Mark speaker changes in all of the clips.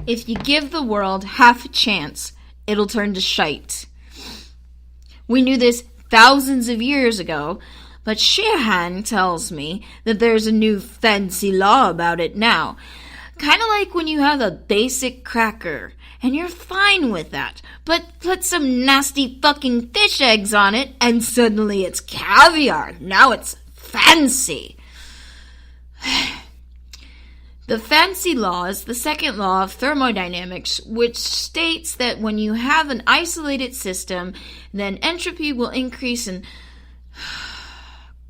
Speaker 1: If you give the world half a chance, it'll turn to shite. We knew this thousands of years ago, but Sheehan tells me that there's a new fancy law about it now. Kind of like when you have a basic cracker, and you're fine with that, but put some nasty fucking fish eggs on it, and suddenly it's caviar. Now it's fancy. The fancy law is the second law of thermodynamics, which states that when you have an isolated system, then entropy will increase and...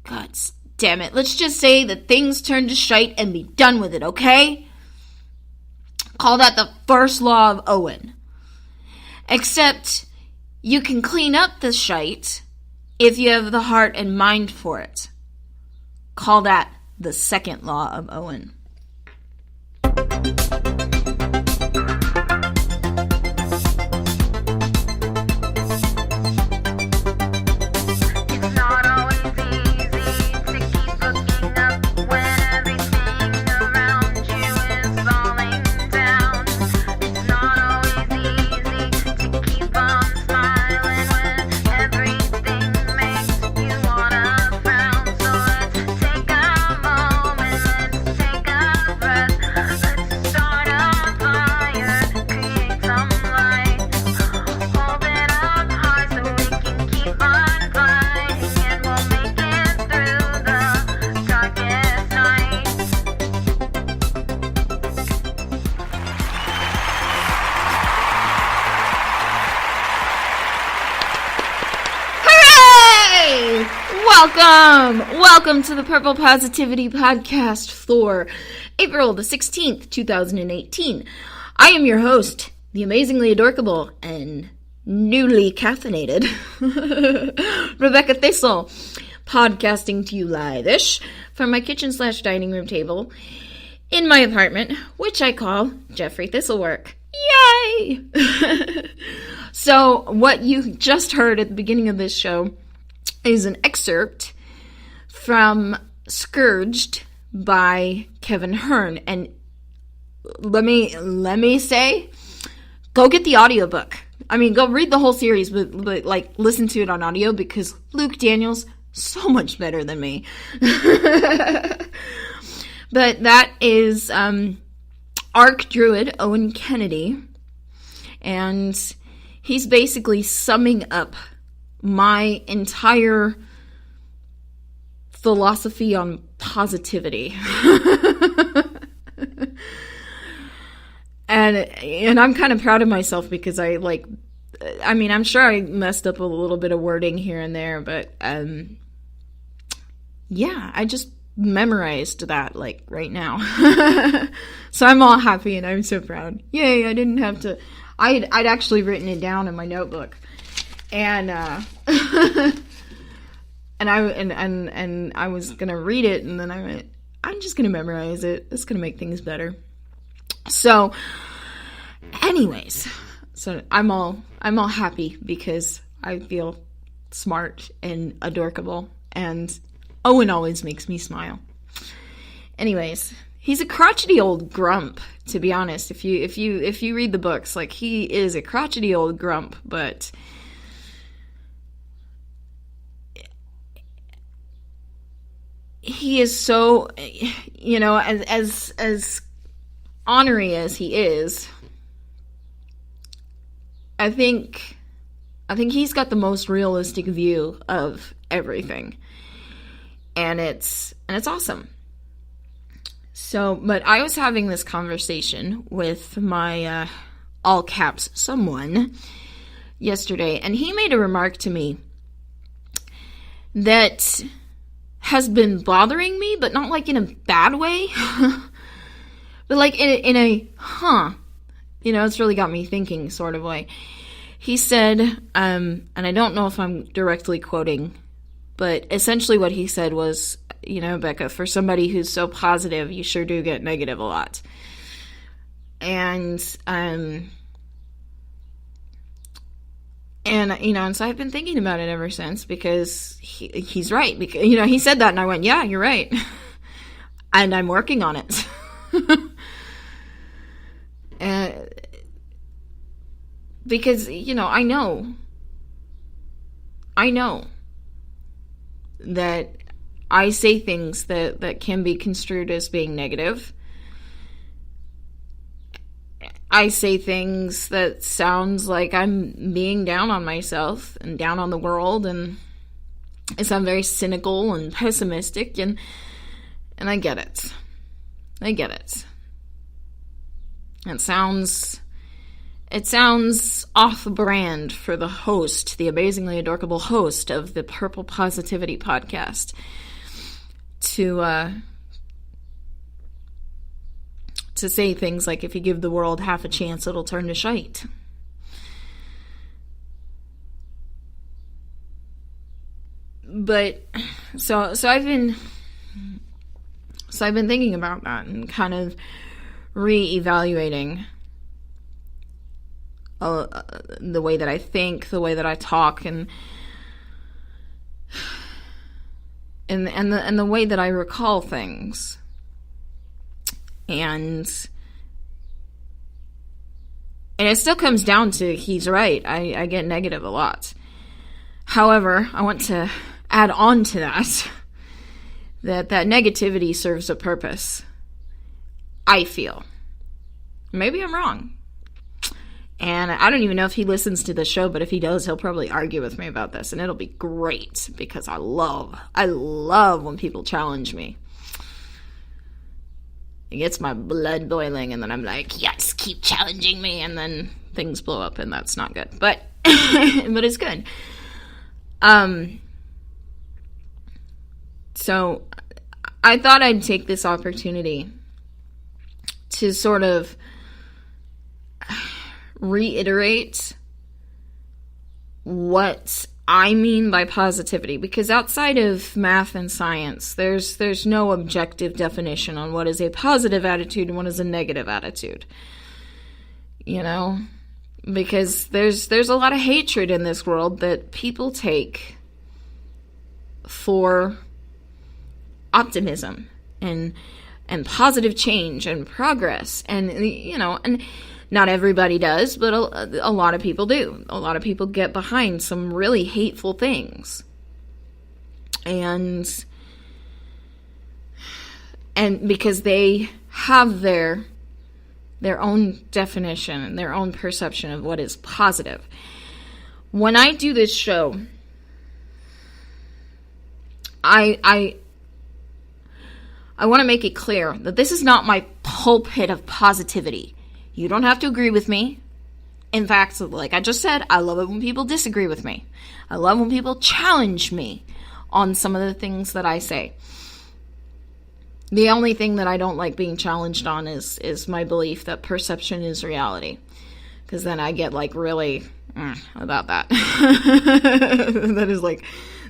Speaker 1: God damn it. Let's just say that things turn to shite and be done with it, okay? Call that the first law of Owen. Except you can clean up the shite if you have the heart and mind for it. Call that the second law of Owen. Welcome to the Purple Positivity Podcast for April the 16th, 2018. I am your host, the amazingly adorable and newly caffeinated Rebecca Thistle, podcasting to you live-ish from my kitchen/dining room table in my apartment, which I call Jeffrey Thistlework. Yay! So, what you just heard at the beginning of this show is an excerpt from Scourged by Kevin Hearn. And let me say, go get the audiobook. I mean, go read the whole series, but like listen to it on audio because Luke Daniels so much better than me. But that is ArchDruid Owen Kennedy, and he's basically summing up my entire philosophy on positivity. and I'm kind of proud of myself because I'm sure I messed up a little bit of wording here and there, but yeah, I just memorized that like right now. So I'm all happy and I'm so proud. Yay, I didn't have to. I'd actually written it down in my notebook. And and I was gonna read it, and then I went, I'm just gonna memorize it. It's gonna make things better. So, anyways, so I'm all happy because I feel smart and adorable, and Owen always makes me smile. Anyways, he's a crotchety old grump, to be honest. If you read the books, like, he is a crotchety old grump, but he is so, as ornery as he is, I think he's got the most realistic view of everything. And it's awesome. So, but I was having this conversation with my, all caps, someone yesterday, and he made a remark to me that has been bothering me, but not like in a bad way, but like in a, it's really got me thinking sort of way. He said, and I don't know if I'm directly quoting, but essentially what he said was, Becca, for somebody who's so positive, you sure do get negative a lot. And so I've been thinking about it ever since, because he's right. Because, he said that and I went, yeah, you're right. And I'm working on it. And Because, I know that I say things that can be construed as being negative. I say things that sounds like I'm being down on myself and down on the world, and I sound very cynical and pessimistic, and I get it. I get it. It sounds off-brand for the host, the amazingly adorable host of the Purple Positivity podcast, to say things like, if you give the world half a chance, it'll turn to shite. But so I've been thinking about that and kind of re-evaluating the way that I think, the way that I talk, and the way that I recall things. And it still comes down to, he's right. I get negative a lot. However, I want to add on to that negativity serves a purpose. I feel. Maybe I'm wrong. And I don't even know if he listens to the show, but if he does, he'll probably argue with me about this, and it'll be great, because I love when people challenge me. It gets my blood boiling, and then I'm like, yes, keep challenging me, and then things blow up, and that's not good. But but it's good. So I thought I'd take this opportunity to sort of reiterate what I mean by positivity, because outside of math and science, there's no objective definition on what is a positive attitude and what is a negative attitude. Because there's a lot of hatred in this world that people take for optimism and positive change and progress, and and not everybody does, but a lot of people do. A lot of people get behind some really hateful things. And because they have their own definition and their own perception of what is positive. When I do this show, I want to make it clear that this is not my pulpit of positivity. You don't have to agree with me. In fact, like I just said, I love it when people disagree with me. I love when people challenge me on some of the things that I say. The only thing that I don't like being challenged on is my belief that perception is reality. Because then I get like really about that. That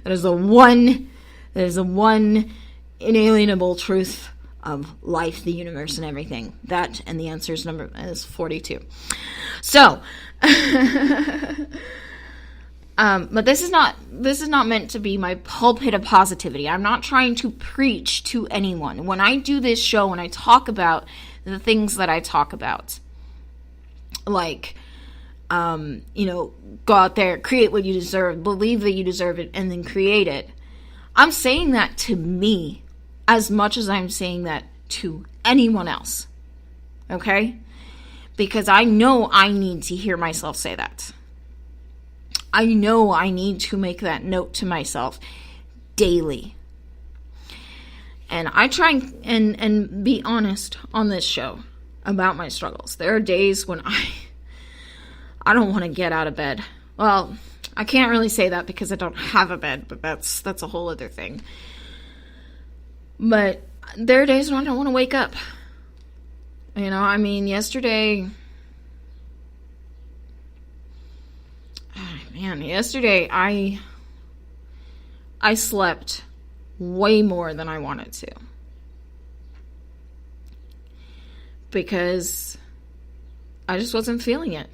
Speaker 1: is the one inalienable truth of life, the universe, and everything. That, and the answer is 42. So, but this is not meant to be my pulpit of positivity. I'm not trying to preach to anyone. When I do this show, when I talk about the things that I talk about, like, go out there, create what you deserve, believe that you deserve it, and then create it. I'm saying that to me as much as I'm saying that to anyone else. Okay? Because I know I need to hear myself say that. I know I need to make that note to myself daily. And I try and be honest on this show about my struggles. There are days when I don't want to get out of bed. Well, I can't really say that because I don't have a bed, but that's a whole other thing. But there are days when I don't want to wake up. Yesterday I slept way more than I wanted to. Because I just wasn't feeling it.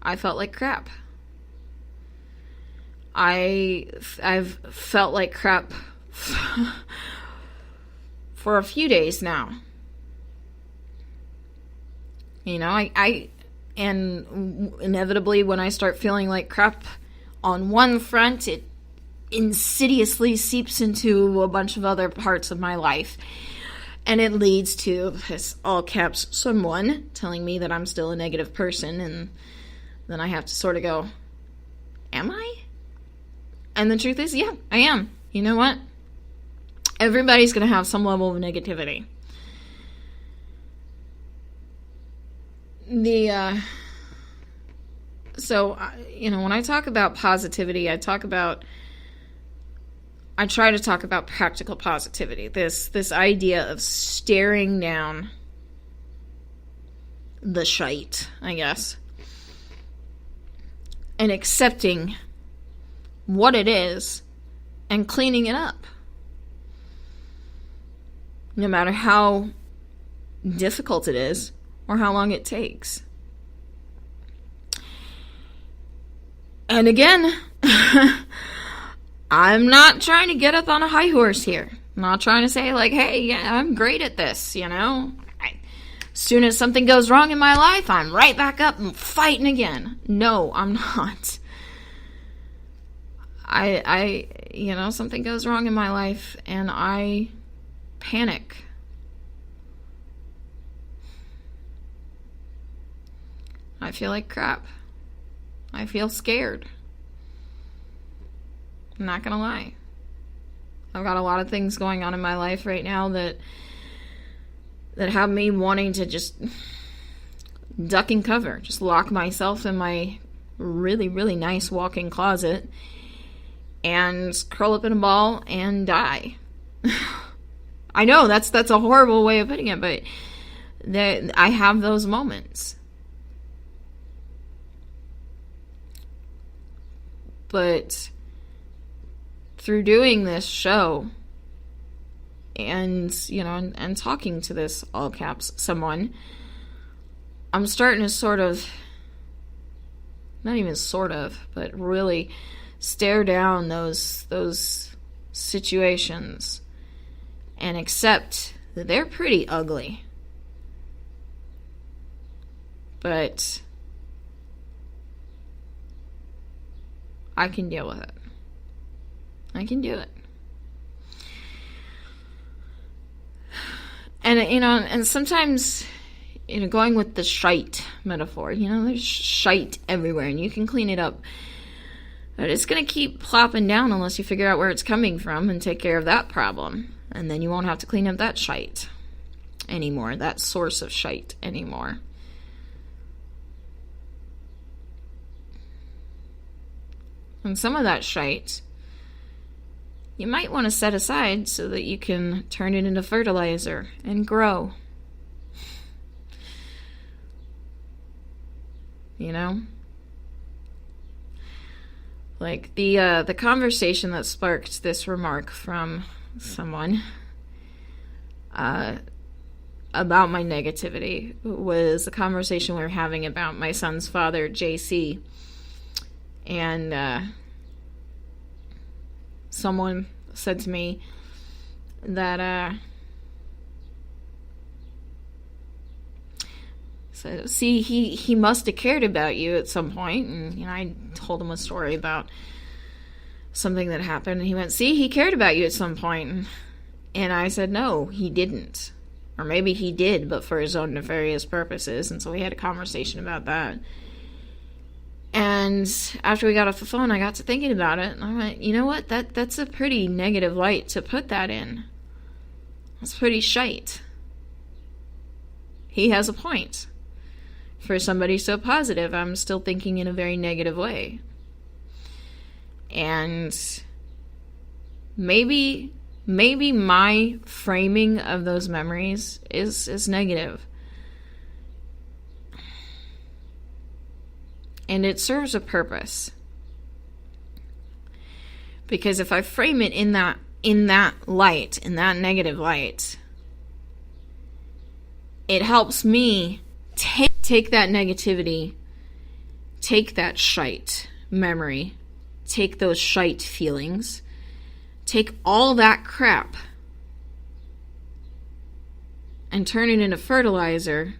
Speaker 1: I felt like crap. I've felt like crap for a few days now. I And inevitably, when I start feeling like crap on one front, it insidiously seeps into a bunch of other parts of my life. And it leads to this all caps someone telling me that I'm still a negative person. And then I have to sort of go, am I? And the truth is, yeah, I am. You know what? Everybody's going to have some level of negativity. So, when I talk about positivity, I try to talk about practical positivity. This idea of staring down the shite, I guess, and accepting what it is and cleaning it up. No matter how difficult it is or how long it takes. And again, I'm not trying to get up on a high horse here. I'm not trying to say like, hey, yeah, I'm great at this, As soon as something goes wrong in my life, I'm right back up and fighting again. No, I'm not. Something goes wrong in my life and I panic. I feel like crap. I feel scared. I'm not gonna lie. I've got a lot of things going on in my life right now that have me wanting to just duck and cover. Just lock myself in my really, really nice walk-in closet and curl up in a ball and die. I know that's a horrible way of putting it, but I have those moments. But through doing this show and talking to this all caps someone, I'm starting to sort of, not even sort of, but really stare down those situations and accept that they're pretty ugly. But I can deal with it. I can do it. And, and sometimes, going with the shite metaphor, there's shite everywhere and you can clean it up. But it's going to keep plopping down unless you figure out where it's coming from and take care of that problem. And then you won't have to clean up that shite anymore, that source of shite anymore. And some of that shite you might want to set aside so that you can turn it into fertilizer and grow. Like the conversation that sparked this remark from someone about my negativity was a conversation we were having about my son's father, JC. And someone said to me that so see, he must have cared about you at some point. And I told him a story about something that happened, and he went, see, he cared about you at some point. And I said, no, he didn't. Or maybe he did, but for his own nefarious purposes. And so we had a conversation about that. And after we got off the phone, I got to thinking about it, and I went, you know what? That's a pretty negative light to put that in. That's pretty shite. He has a point. For somebody so positive, I'm still thinking in a very negative way. And maybe my framing of those memories is negative. And it serves a purpose. Because if I frame it in that light, in that negative light, it helps me take that negativity, take that shite memory, take those shite feelings, take all that crap, and turn it into fertilizer